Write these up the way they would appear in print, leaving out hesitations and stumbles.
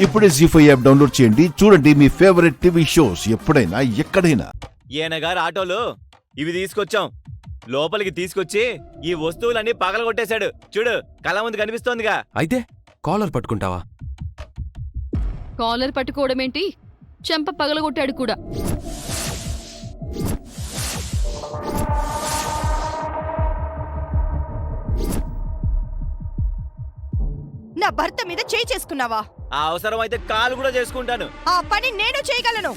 ఇప్పుడే జీ5 app download చేయండి. చూడండి మీ ఫేవరెట్ టీవీ షోస్ ఎప్పుడైనా ఎక్కడైనా. ఈయనగారు ఆటోలో ఇవి తీసుకొచ్చాం. లోపలికి తీసుకొచ్చి ఈ వస్తువులన్నీ పగలగొట్టేశాడు. చూడు, కళ్ళ ముందు కనిపిస్తోందిగా. అయితే కాలర్ పట్టుకుంటావా? కాలర్ పట్టుకోవడమేంటి, చెంప పగలగొట్టాడు కూడా. నా భర్త మీద చేయి చేసుకున్నావా? ఆ అవసరం అయితే కాలు కూడా చేసుకుంటాను. ఆ పని నేను చేయగలను.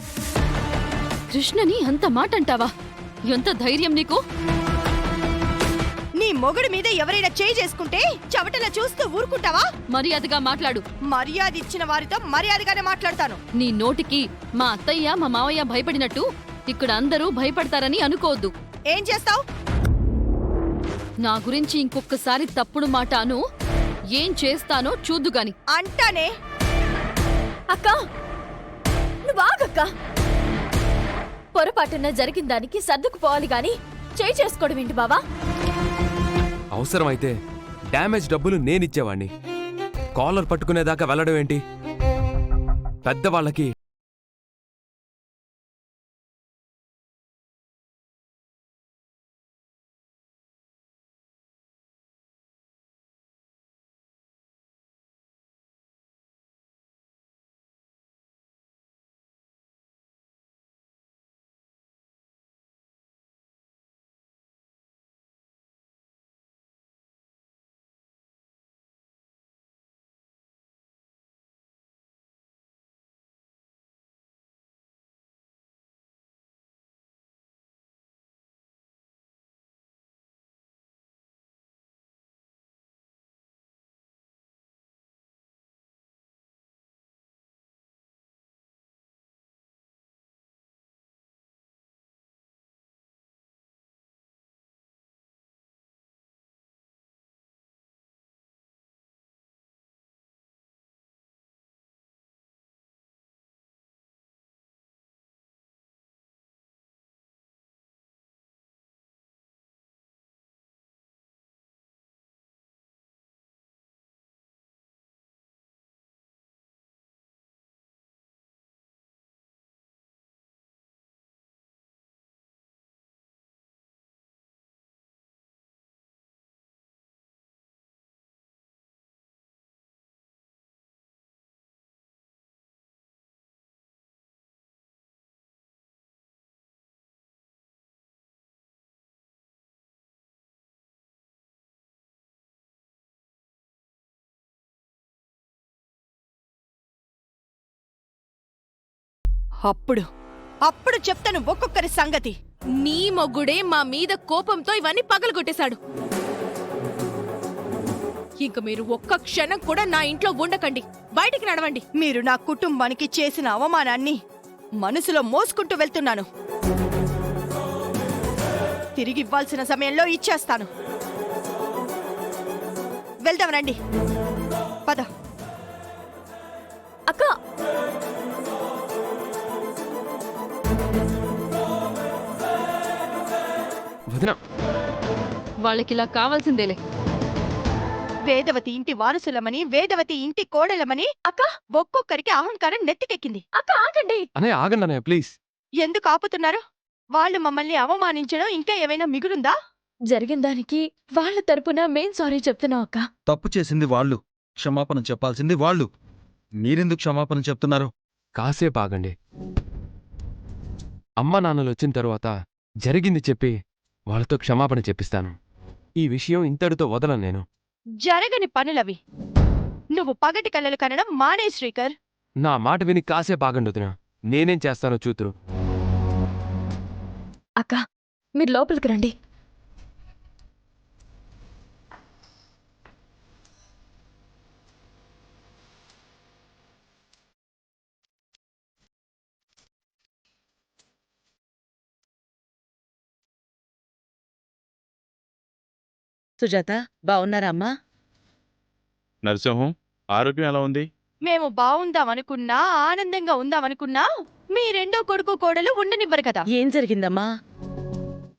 కృష్ణని అంత మాట అంటావా? ఎంత ధైర్యం నీకు? నీ మొగుడి మీద ఎవరైనా చేయి చేసుకుంటే చవటలా చూస్తూ ఊరుకుంటావా? మర్యాదగా మాట్లాడు. మర్యాద ఇచ్చిన వారితో మర్యాదగానే మాట్లాడతాను. నీ నోటికి మా అత్తయ్య మా మావయ్య భయపడినట్టు ఇక్కడ అందరూ భయపడతారని అనుకోవద్దు. ఏం చేస్తావ్? నా గురించి ఇంకొకసారి తప్పుడు మాట అను, ఏం చేస్తానో చూద్దుగాని. అంటానే. అక్క, నువ్వు ఆగక్క. పొరపాటున జరిగిన దానికి సర్దుకుపోవాలి గాని చేయి చేసుకోవడం ఏంటి బావా? అవసరమైతే డ్యామేజ్ డబ్బులు నేనిచ్చేవాణ్ణి. కాలర్ పట్టుకునేదాకా వెళ్ళడం ఏంటి? పెద్దవాళ్ళకి అప్పుడు చెప్తాను ఒక్కొక్కరి సంగతి. నీ మొగ్గుడే మా మీద కోపంతో ఇవన్నీ పగలగొట్టేశాడు. ఇంక మీరు ఒక్క క్షణం కూడా నా ఇంట్లో ఉండకండి, బయటికి నడవండి. మీరు నా కుటుంబానికి చేసిన అవమానాన్ని మనసులో మోసుకుంటూ వెళ్తున్నాను. తిరిగి ఇవ్వాల్సిన సమయంలో ఇచ్చేస్తాను. వెళ్దాం రండి, పద. అక్క, వదిన, వాళ్ళకిలా కావాల్సిందేలే. వేదవతి ఇంటి వారసులమని, వేదవతి ఇంటి కోడలమని అక్క, ఒక్కొక్కరికి అహంకారం నెత్తికెక్కింది. అక్క ఆగండి. అన్నయ్య ఆగండి అన్నయ్య, ప్లీజ్. ఎందుకు ఆపుతున్నారు? వాళ్ళు మమ్మల్ని అవమానించడం ఇంకా ఏమైనా మిగులుందా? జరిగిన దానికి వాళ్ళ తరపున మేం సారీ చెప్తున్నాం అక్క. తప్పు చేసింది వాళ్ళు, క్షమాపణ చెప్పాల్సింది వాళ్ళు. మీరెందుకు క్షమాపణ చెప్తున్నారు? కాసేపు ఆగండి. అమ్మా నాన్నలు వచ్చిన తరువాత జరిగింది చెప్పి వాళ్ళతో క్షమాపణ చెప్పిస్తాను. ఈ విషయం ఇంతటితో వదలను నేను. జరగని పనులవి. నువ్వు పగటి కళ్ళలు కనడం మానే శ్రీకర్. నా మాట విని కాసేపు ఆగండి వదిన, నేనేం చేస్తానో చూతురు. అక్క, మీరు లోపలికి రండి. సుజాత, బావున్నారా అమ్మా? నరసింహం, ఆరోగ్యం ఎలా ఉంది? మేము బావుందామనుకున్నా, ఆనందంగా ఉందామనుకున్నా మీ రెండో కొడుకు కోడలు ఉండనివ్వరు కదా. ఏం జరిగిందమ్మా?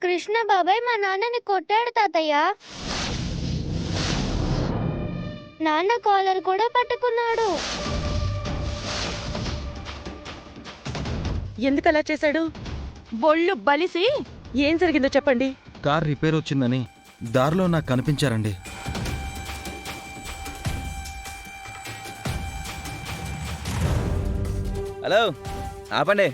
కృష్ణ బాబాయ్ మా నాన్నని కొట్టాడు తాతయ్య. నాన్న కాలర్ కూడా పట్టుకున్నాడు. ఎందుకు అలా చేశాడు? ఒళ్ళు బలిసి ఏం జరిగిందో చెప్పండి. కార్ రిపేర్ వచ్చిందని దారిలో నాకు కనిపించారండి. హలో ఆపండి.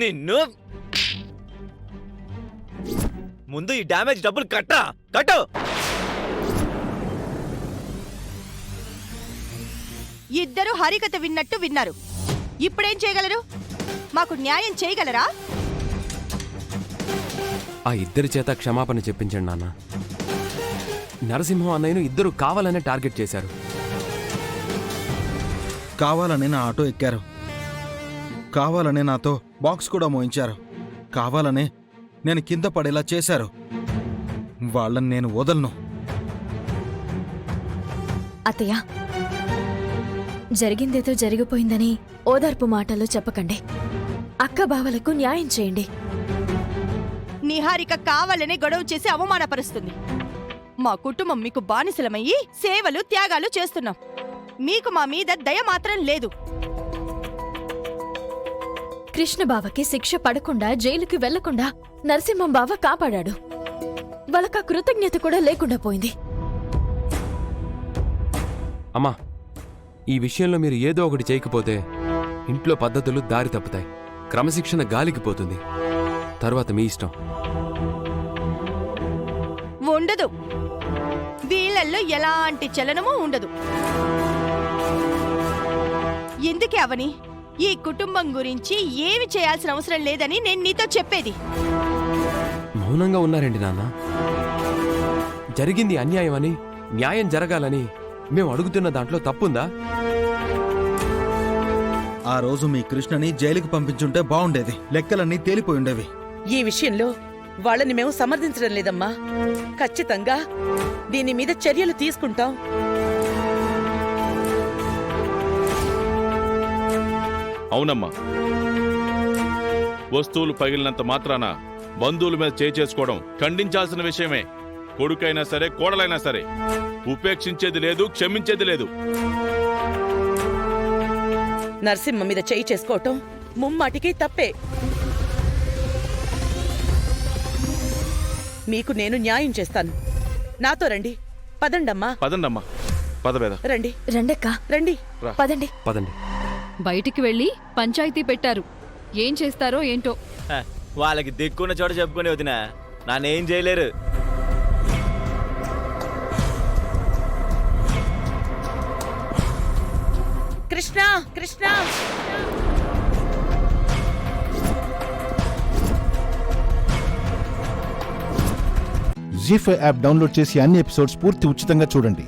నిన్ను ముందు ఈ డ్యామేజ్ డబ్బులు కట్టు. ఇద్దరు హరికథ విన్నట్టు విన్నారు. ఇప్పుడేం చేయగలరు? మాకు న్యాయం చేయగలరా? ఆ ఇద్దరి చేత క్షమాపణ చెప్పించండి నాన్న. నరసింహం అన్నయ్యను ఇద్దరు కావాలనే టార్గెట్ చేశారు. కావాలని నా ఆటో ఎక్కారు, కావాలనే నాతో బాక్స్ కూడా మోయించారు, కావాలనే నేను కింద పడేలా చేశారు. వాళ్ళని నేను వదలను. అత్తయ్య, జరిగిందేదో జరిగిపోయిందని ఓదార్పు మాటలు చెప్పకండి. అక్క బావలకు న్యాయం చేయండి. నిహారిక కావాలనే గొడవ చేసి అవమానపరుస్తుంది. మా కుటుంబం మీకు బానిసలమయ్యి సేవలు త్యాగాలు చేస్తున్నాం. మీకు మా మీద దయ మాత్రం లేదు. కృష్ణ బావకి శిక్ష పడకుండా జైలుకి వెళ్లకుండా నరసింహం బావ కాపాడాడు. వాళ్ళకా కృతజ్ఞత కూడా లేకుండా పోయింది. అమ్మా, ఈ విషయంలో మీరు ఏదో ఒకటి చేయకపోతే ఇంట్లో పద్ధతులు దారి తప్పుతాయి, క్రమశిక్షణ గాలికి పోతుంది. తర్వాత మీ ఇష్టం. ఉండదు. వీళ్ళల్లో ఎలాంటి చలనమూ ఉండదు. ఎందుకే అవని, ఈ కుటుంబం గురించి ఏమి చేయాల్సిన అవసరం లేదని నేను నీతో చెప్పేది. మౌనంగా ఉన్నారండి నాన్న. జరిగింది అన్యాయం అని, న్యాయం జరగాలని మేము అడుగుతున్న దాంట్లో తప్పుందా? ఆ రోజు మీ కృష్ణని జైలుకి పంపించుంటే బాగుండేది. లెక్కలన్నీ తేలిపోయి ఉండేవి. ఈ విషయంలో వాళ్ళని మేము సమర్థించడం లేదమ్మా. ఖచ్చితంగా దీని మీద చర్యలు తీసుకుంటాం. అవునమ్మా, వస్తువులు పగిలినంత మాత్రాన బంధువుల మీద చేసుకోవడం ఖండించాల్సిన విషయమే. కొడుకైనా సరే, కోడలైనా సరే ఉపేక్షించేది లేదు, క్షమించేది లేదు. నరసింహ మీద చేయి చేసుకోవటం ముమ్మాటికి తప్పే. మీకు నేను న్యాయం చేస్తాను. నాతో రండి. పదండమ్మా. పదండమ్మా, పదవేద. రండి రండక్క, రండి. పదండి. పదండి. బయటికి వెళ్ళి పంచాయతీ పెట్టారు. ఏం చేస్తారో ఏంటో. వాళ్ళకి దిక్కున్న చోట చెప్పుకుని వదినా, నాన్నేం చేయలేరు. కృష్ణ, కృష్ణ. జీ5 యాప్ డౌన్లోడ్ చేసి అన్ని ఎపిసోడ్స్ పూర్తి ఉచితంగా చూడండి.